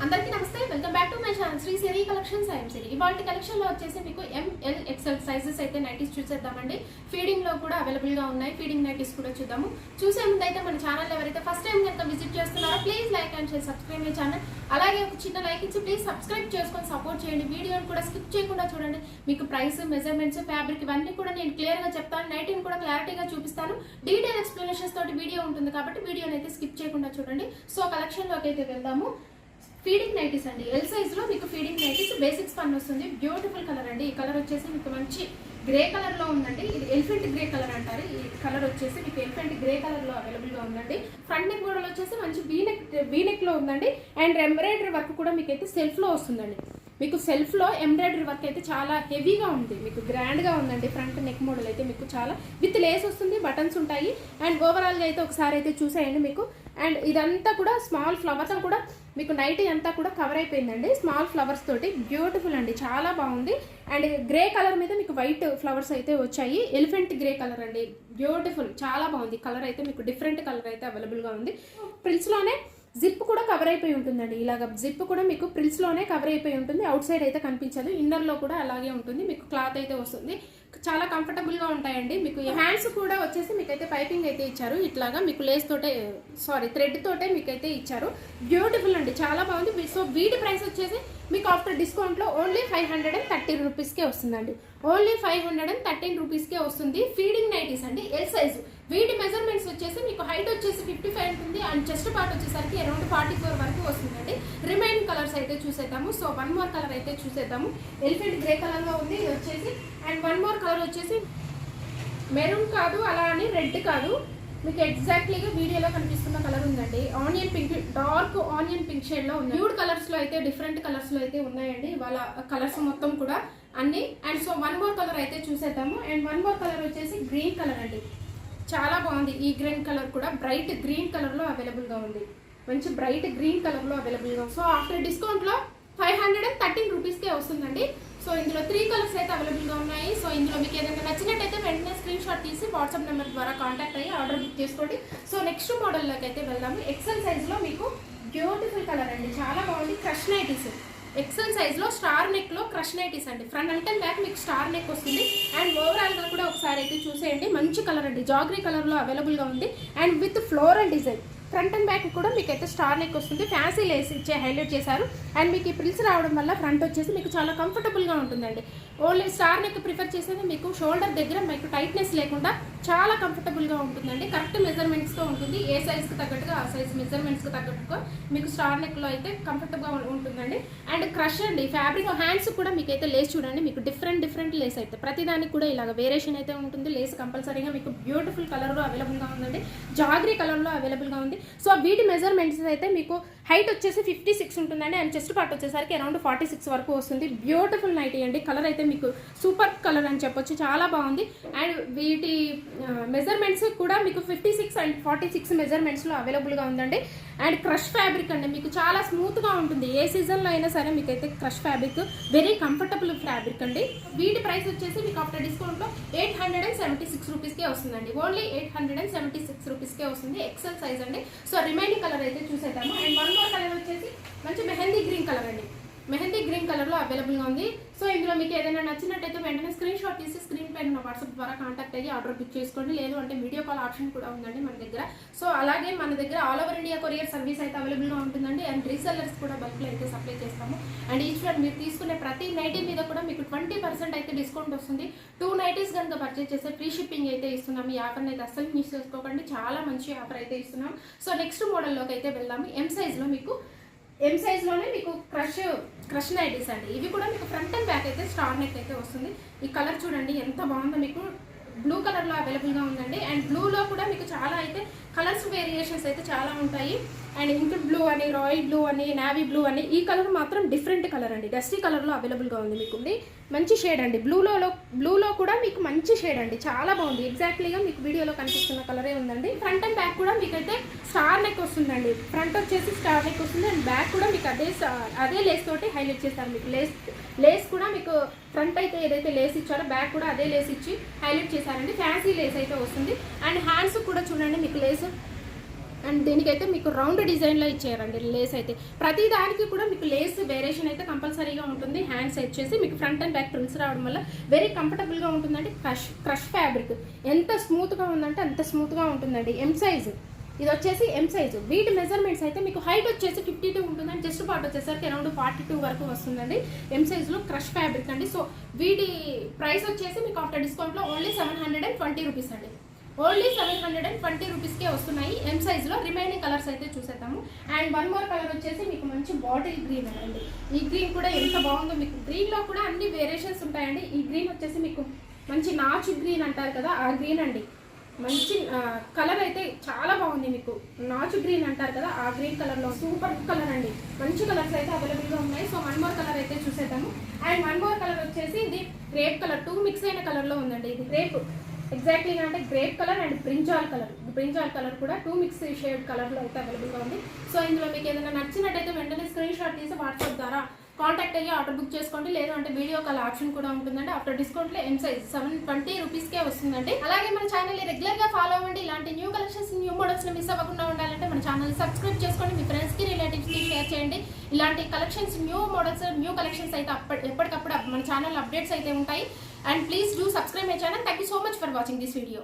అందరికీ నమస్తే, welcome back to my channel Sri Siri collections. I'm Siri. ఇవాళ కలెక్షన్ లో వచ్చేసి మీకు ఎంఎల్ ఎక్స్ఎల్ సైజెస్ అయితే నైటీస్ చూసేద్దామండి. ఫీడింగ్ లో కూడా అవైలబుల్ గా ఉన్నాయి. ఫీడింగ్ నైటీస్ కూడా చూద్దాము. చూసే ముందు అయితే మన ఛానల్ ఎవరైతే ఫస్ట్ టైం కనుక విజిట్ చేస్తున్నారో please like and share, subscribe my channel. అలాగే ఒక చిన్న లైక్ ఇచ్చి ప్లీజ్ సబ్స్క్రైబ్ చేసుకొని సపోర్ట్ చేయండి. వీడియోని కూడా స్కిప్ చేయకుండా చూడండి. మీకు ప్రైస్, మెజర్మెంట్స్, ఫ్యాబ్రిక్ ఇవన్నీ కూడా నేను క్లియర్ గా చెప్తాను. నైటీని కూడా క్లారిటీగా చూపిస్తాను. డీటెయిల్ ఎక్స్ప్లెనేషన్స్ తోటి వీడియో ఉంటుంది కాబట్టి వీడియోని అయితే స్కిప్ చేయకుండా చూడండి. సో కలెక్షన్ లోకి అయితే వెళ్దాము. ఫీడింగ్ నైటీస్ అండి. ఎల్ సైజ్ లో మీకు ఫీడింగ్ నైటీస్ బేసిక్స్ పన్ను వస్తుంది. బ్యూటిఫుల్ కలర్ అండి. ఈ కలర్ వచ్చేసి మీకు మంచి గ్రే కలర్ లో ఉందండి. ఇది ఎలిఫెంట్ గ్రే కలర్ అంటారు. ఈ కలర్ వచ్చేసి మీకు ఎలిఫెంట్ గ్రే కలర్ లో అవైలబుల్ గా ఉందండి. ఫ్రంట్ నెక్ మోడల్ వచ్చేసి మంచి వీ నెక్ లో ఉందండి. అండ్ ఎంబ్రాయిడరీ వర్క్ కూడా మీకు అయితే సెల్ఫ్ లో వస్తుందండి. మీకు సెల్ఫ్ లో ఎంబ్రాయిడరీ వర్క్ అయితే చాలా హెవీగా ఉంది, మీకు గ్రాండ్ గా ఉందండి. ఫ్రంట్ నెక్ మోడల్ అయితే మీకు చాలా విత్ లేస్ వస్తుంది, బటన్స్ ఉంటాయి. అండ్ ఓవరాల్ గా అయితే ఒకసారి అయితే చూసేయండి మీకు. అండ్ ఇదంతా కూడా స్మాల్ ఫ్లవర్స్ కూడా మీకు నైటీ అంతా కూడా కవర్ అయిపోయిందండి స్మాల్ ఫ్లవర్స్ తోటి. బ్యూటిఫుల్ అండి, చాలా బాగుంది. అండ్ గ్రే కలర్ మీద మీకు వైట్ ఫ్లవర్స్ అయితే వచ్చాయి. ఎలిఫెంట్ గ్రే కలర్ అండి. బ్యూటిఫుల్, చాలా బాగుంది. కలర్ అయితే మీకు డిఫరెంట్ కలర్ అయితే అవైలబుల్ గా ఉంది. ప్రిల్స్ లోనే జిప్ కూడా కవర్ అయిపోయి ఉంటుందండి. ఇలాగ జిప్ కూడా మీకు ప్రిల్స్ లోనే కవర్ అయిపోయి ఉంటుంది. అవుట్ సైడ్ అయితే కనిపించదు. ఇన్నర్ లో కూడా అలాగే ఉంటుంది. మీకు క్లాత్ అయితే వస్తుంది. చాలా కంఫర్టబుల్ గా ఉంటాయండి. మీకు హ్యాండ్స్ కూడా వచ్చేసి మీకైతే పైపింగ్ అయితే ఇచ్చారు. ఇట్లాగా మీకు లేస్ తోటే థ్రెడ్ తోటే మీకైతే ఇచ్చారు. బ్యూటిఫుల్ అండి, చాలా బాగుంది. సో వీటి ప్రైస్ వచ్చేసి మీకు ఆఫ్టర్ డిస్కౌంట్ లో ఓన్లీ 530 రూపీస్కే వస్తుందండి. ఓన్లీ 513 రూపీస్కే వస్తుంది. ఫీడింగ్ నైటీస్ అండి, ఎల్ సైజు. వీటి మెజర్మెంట్స్ వచ్చేసి మీకు హైట్ వచ్చేసి 55 ఉంటుంది. అండ్ చెస్ట్ పార్ట్ వచ్చేసరికి అరౌండ్ 44 వరకు వస్తుందండి. రిమైనింగ్ కలర్స్ అయితే చూసేద్దాము. సో వన్ మోర్ కలర్ అయితే చూసేద్దాము. ఎలిఫెంట్ గ్రే కలర్ లో ఉంది ఇది వచ్చేసి. అండ్ వన్ మోర్ కలర్ వచ్చేసి మెరూన్ కాదు, అలా అని రెడ్ కాదు, మీకు ఎగ్జాక్ట్లీగా వీడియోలో కనిపిస్తున్న కలర్ ఉందండి. Onion pink, dark onion pink shade లో ఉంది. న్యూడ్ కలర్స్ లో అయితే డిఫరెంట్ కలర్స్ లో అయితే ఉన్నాయండి వాళ్ళ కలర్స్ మొత్తం కూడా అన్ని. And so one more colour అయితే చూసేద్దాము. అండ్ వన్ మోర్ కలర్ వచ్చేసి గ్రీన్ కలర్ అండి. చాలా బాగుంది. ఈ గ్రీన్ కలర్ కూడా బ్రైట్ గ్రీన్ కలర్ లో అవైలబుల్ గా ఉంది. మంచి బ్రైట్ గ్రీన్ కలర్ లో అవైలబుల్ గా. సో ఆఫ్టర్ డిస్కౌంట్ లో 513 రూపీస్కే వస్తుందండి. సో ఇందులో 3 కలర్స్ అయితే అవైలబుల్ గా ఉన్నాయి. సో ఇందులో మీకు ఏదైనా నచ్చినట్టయితే వెంటనే స్క్రీన్ షాట్ తీసి వాట్సాప్ నెంబర్ ద్వారా కాంటాక్ట్ అయ్యి ఆర్డర్ బుక్ చేసుకోండి. సో నెక్స్ట్ మోడల్ లోకి అయితే వెళ్దాము. ఎక్సెల్ సైజ్ లో మీకు బ్యూటిఫుల్ కలర్ అండి, చాలా బాగుంది. క్రష్ నైటీస్ ఎక్సెల్ సైజ్ లో స్టార్ నెక్ లో క్రష్ నైటీస్ అండి. ఫ్రంట్ అండ్ బ్యాక్ మీకు స్టార్ నెక్ వస్తుంది. అండ్ ఓవరాల్ గా కూడా ఒకసారి అయితే చూసేయండి. మంచి కలర్ అండి, జాగ్రీ కలర్ లో అవైలబుల్ గా ఉంది. And with floral design. Front and back కూడా మీకు అయితే స్టార్ నెక్ వస్తుంది. ఫ్యాన్సీ లేస్ ఇచ్చే హైలైట్ చేశారు. అండ్ మీకు ఈ ప్రిల్స్ రావడం వల్ల ఫ్రంట్ వచ్చేసి మీకు చాలా కంఫర్టబుల్ గా ఉంటుందండి. ఓన్లీ స్టార్ నెక్ ప్రిఫర్ చేసేది మీకు షోల్డర్ దగ్గర మీకు టైట్నెస్ లేకుండా చాలా కంఫర్టబుల్ గా ఉంటుందండి. కరెక్ట్ మెజర్మెంట్స్ తో ఉంటుంది. ఏ సైజ్ కి తగ్గట్టుగా ఆ సైజ్ మెజర్మెంట్స్ కి తగ్గట్టుగా మీకు స్టార్ నెక్ లో అయితే కంఫర్టబుల్ గా ఉంటుందండి. అండ్ క్రష్ అండి ఫ్యాబ్రిక్. హ్యాండ్స్ కూడా మీకు అయితే లేస్ చూడండి, మీకు డిఫరెంట్ లేస్ అయితే ప్రతిదానికి కూడా ఇలాగ వేరియేషన్ అయితే ఉంటుంది. లేస్ కంపల్సరీగా మీకు బ్యూటిఫుల్ కలర్ లో అవైలబుల్ గా ఉందండి. జాగ్రీ కలర్ లో అవైలబుల్ గా ఉంది. సో వీటి మెజర్మెంట్స్ అయితే మీకు హైట్ వచ్చేసి 56 ఉంటుందండి. అండ్ చెస్ట్ పార్ట్ వచ్చేసరికి అరౌండ్ 46 వరకు వస్తుంది. బ్యూటిఫుల్ నైటీ అండి. కలర్ అయితే మీకు సూపర్ కలర్ అని చెప్పొచ్చు, చాలా బాగుంది. అండ్ వీటి మెజర్మెంట్స్ కూడా మీకు 56 అండ్ 46 మెజర్మెంట్స్ లో అవైలబుల్ గా ఉందండి. అండ్ క్రష్ ఫ్యాబ్రిక్ అండి, మీకు చాలా స్మూత్ గా ఉంటుంది. ఏ సీజన్ లో అయినా సరే మీకు అయితే crush fabric very comfortable fabric అండి. వీటి ప్రైస్ వచ్చేసి మీకు ఆఫ్టర్ డిస్కౌంట్ లో 876 రూపీస్కే వస్తుందండి. ఓన్లీ 876 రూపీస్కే వస్తుంది. ఎక్సెల్ సైజ్ అండి. సో రిమైనింగ్ కలర్ అయితే చూసేద్దాము. అండ్ వన్ మోర్ కలర్ వచ్చేసి మంచి మెహందీ గ్రీన్ కలర్ అండి. మెహందీ గ్రీన్ కలర్ లో అవైలబుల్ గా ఉంది. సో ఇందులో మీకు ఏదైనా నచ్చినట్టయితే వెంటనే స్క్రీన్ షాట్ తీసి స్క్రీన్ పైన వాట్సాప్ ద్వారా కాంటాక్ట్ అయ్యి ఆర్డర్ బుక్ చేసుకోండి. లేదు అంటే వీడియో కాల్ ఆప్షన్ కూడా ఉందండి మన దగ్గర. సో అలాగే మన దగ్గర all over India courier service అయితే అవైలబుల్ గా ఉంటుందండి. అండ్ రీసెల్లర్స్ కూడా బల్క్ లో అయితే సప్లై చేస్తాము. అండ్ ఈచ్ వన్ మీరు తీసుకునే ప్రతి నైటీ మీద కూడా మీకు 20% అయితే డిస్కౌంట్ వస్తుంది. 2 నైటీస్ కనుక పర్చేస్ చేస్తే ఫ్రీ షిప్పింగ్ అయితే ఇస్తున్నాము. ఈ ఆఫర్ని అయితే అస్సలు మిస్ చేసుకోకండి, చాలా మంచి ఆఫర్ అయితే ఇస్తున్నాం. సో నెక్స్ట్ మోడల్లోకి అయితే వెళ్దాము. ఎం సైజ్ లోనే మీకు క్రష్ నైటీస్ అండి. ఇవి కూడా మీకు ఫ్రంట్ అండ్ బ్యాక్ అయితే స్టార్ నెక్ అయితే వస్తుంది. ఈ కలర్ చూడండి ఎంత బాగుందో. మీకు బ్లూ కలర్ లో అవైలబుల్ గా ఉందండి. అండ్ బ్లూలో కూడా మీకు చాలా అయితే కలర్స్ వేరియేషన్స్ అయితే చాలా ఉంటాయి. అండ్ ఇంక్ బ్లూ అని, రాయల్ బ్లూ అని, నావీ బ్లూ అని, ఈ కలర్ మాత్రం డిఫరెంట్ కలర్ అండి. డస్టీ కలర్ లో అవైలబుల్ గా ఉంది. మీకు మంచి షేడ్ అండి. బ్లూలో కూడా మీకు మంచి షేడ్ అండి, చాలా బాగుంది. ఎగ్జాక్ట్లీగా మీకు వీడియోలో కనిపిస్తున్న కలరే ఉందండి. ఫ్రంట్ అండ్ బ్యాక్ కూడా మీకైతే స్టార్ నెక్ వస్తుందండి. ఫ్రంట్ వచ్చేసి స్టార్ నెక్ వస్తుంది. అండ్ బ్యాక్ కూడా మీకు అదే లేస్ తోటి హైలైట్ చేస్తారు. మీకు లేస్ కూడా మీకు ఫ్రంట్ అయితే ఏదైతే లేస్ ఇచ్చారో బ్యాక్ కూడా అదే లేస్ ఇచ్చి హైలైట్ చేశారండి. ఫ్యాన్సీ లేస్ అయితే వస్తుంది. అండ్ హ్యాండ్స్ కూడా చూడండి మీకు లేస్ అండ్ దీనికైతే మీకు రౌండ్ డిజైన్లో ఇచ్చారండి లేస్ అయితే. ప్రతి దానికి కూడా మీకు లేస్ వేరియేషన్ అయితే కంపల్సరీగా ఉంటుంది. హ్యాండ్స్ వచ్చేసి మీకు ఫ్రంట్ అండ్ బ్యాక్ ప్రిల్స్ రావడం వల్ల వెరీ కంఫర్టబుల్గా ఉంటుందండి. క్రష్ ఫ్యాబ్రిక్ ఎంత స్మూత్గా ఉందంటే అంత స్మూత్గా ఉంటుందండి. ఎం సైజు ఇది వచ్చేసి ఎం సైజు. వీటి మెజర్మెంట్స్ అయితే మీకు హైట్ వచ్చేసి 52 ఉంటుందండి. చెస్ట్ పార్ట్ వచ్చేసరికి అరౌండ్ 42 వరకు వస్తుందండి. ఎం సైజులో క్రష్ ఫ్యాబ్రిక్ అండి. సో వీటి ప్రైస్ వచ్చేసి మీకు ఆఫ్టర్ డిస్కౌంట్లో ఓన్లీ 720 రూపీస్ అండి. ఓన్లీ 720 రూపీస్కే వస్తున్నాయి ఎం సైజులో. రిమైనింగ్ కలర్స్ అయితే చూసేద్దాము. అండ్ వన్ మోర్ కలర్ వచ్చేసి మీకు మంచి బాటిల్ గ్రీన్ అండి. ఈ గ్రీన్ కూడా ఎంత బాగుందో. మీకు గ్రీన్లో కూడా అన్ని వేరియేషన్స్ ఉంటాయండి. ఈ గ్రీన్ వచ్చేసి మీకు మంచి నాచు గ్రీన్ అంటారు కదా, ఆ గ్రీన్ అండి. మంచి కలర్ అయితే చాలా బాగుంది. మీకు నాచు గ్రీన్ అంటారు కదా, ఆ గ్రీన్ కలర్లో సూపర్ కలర్ అండి. మంచి కలర్స్ అయితే అవైలబుల్గా ఉన్నాయి. సో వన్ మోర్ కలర్ అయితే చూసేద్దాము. అండ్ వన్ మోర్ కలర్ వచ్చేసి ఇది గ్రేప్ కలర్, 2 మిక్స్ అయిన కలర్లో ఉందండి. ఇది గ్రేప్ ఎగ్జాక్ట్లీగా అంటే grape colour and brinjal colour. Brinjal colour కూడా 2 మిక్స్ షేడ్ కలర్లో అయితే అవైలబుల్గా ఉంది. సో ఇందులో మీకు ఏదైనా నచ్చినట్టయితే వెంటనే స్క్రీన్ షాట్ తీసి వాట్సాప్ ద్వారా కాంటాక్ట్ అయ్యి ఆర్డర్ బుక్ చేసుకోండి. లేదు అంటే వీడియో కాల్ ఆప్షన్ కూడా ఉంటుందండి. ఆఫ్టర్ డిస్కౌంట్లో ఎం సైజ్ 720 రూపీస్కే వస్తుందండి. అలాగే మన ఛానల్ని రెగ్యులర్గా ఫాలో అవ్వండి. ఇలాంటి న్యూ కలెక్షన్స్, న్యూ మోడల్స్ని మిస్ అవ్వకుండా ఉండాలంటే మన ఛానల్ని సబ్స్క్రైబ్ చేసుకోండి. మీ ఫ్రెండ్స్కి, రిలేటివ్స్కి షేర్ చేయండి. ఇలాంటి collections, new models, new collections అయితే ఎప్పటికప్పుడు మన ఛానల్ అప్డేట్స్ అయితే ఉంటాయి. And please do subscribe my channel. Thank you so much for watching this video.